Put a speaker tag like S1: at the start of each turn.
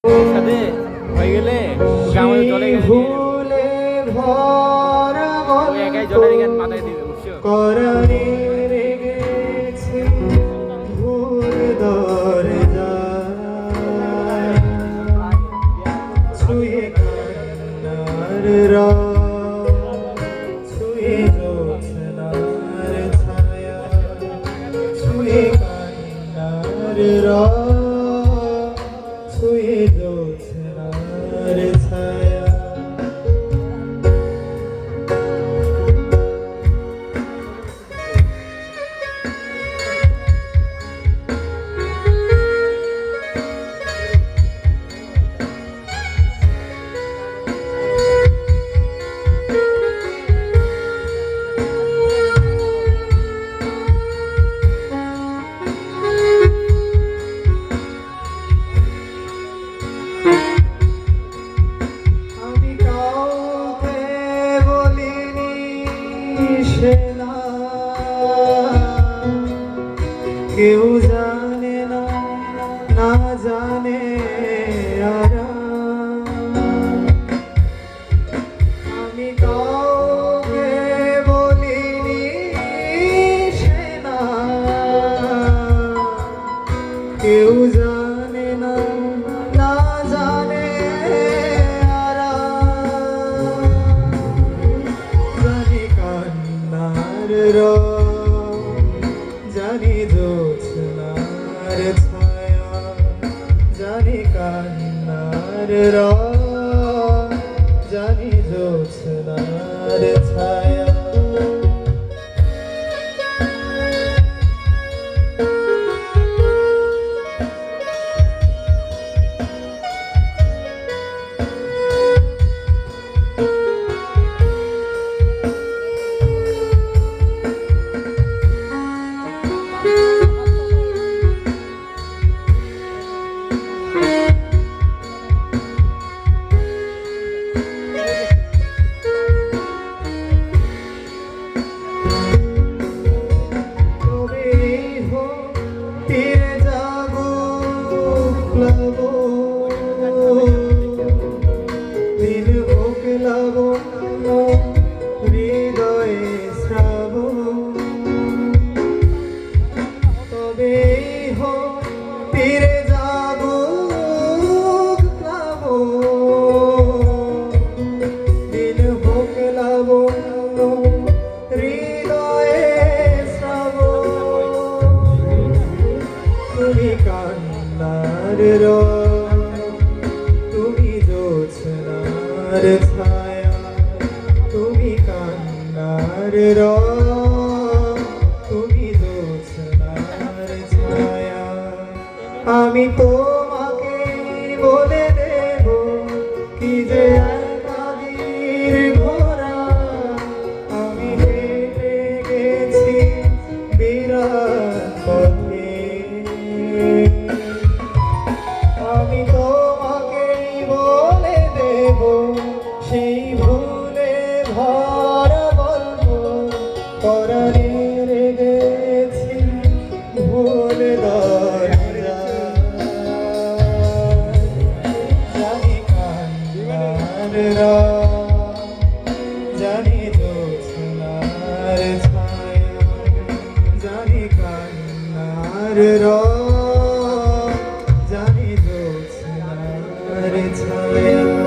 S1: সাথে হয়ে গেলে চলে
S2: ভুলে ভর
S1: একাই জলের জ্ঞান মাথায় দিবে বুঝছো
S2: করণে রেগেছে ভুল দরজা ছুঁয়ে কান্নার রঙ ছুঁয়ে জ্যোৎস্নার ছায়া ছুঁয়ে কান্নার রঙ ছুঁয়ে জ্যোৎস্নার ছায়া কেউ জানে না না জানে আমি কাউকে বলিনি সে না কেউ জানে না না জানে জানি কান্নার জানি জ্যোৎস্নার ছায়া জানি কান্নার জানি জ্যোৎস্নার ছায়া হৃদয়ে শ্রাবণ তবে তীরে জাগুক প্লাবন দিন হোক লাবণ্য হৃদয়ে শ্রাবণ তুমি কান্নার তুমি জ্যোৎস্নার ছায়া তুমি কান্নার তুমি জ্যোৎস্নার ছায়া আমি তোমাকে বলে দেব কি যে একাদির ঘোরা আমি হেঁটে গেছি বিরাট পথে আমি তোমাকে বলে দেব সেই ভুলে ভরা গল্প পরাণে রেগেছি ভুল দরজা জানি কান্নার জানি জ্যোৎস্নার ছায়া জানি কান্নার জানি জ্যোৎস্নার ছায়া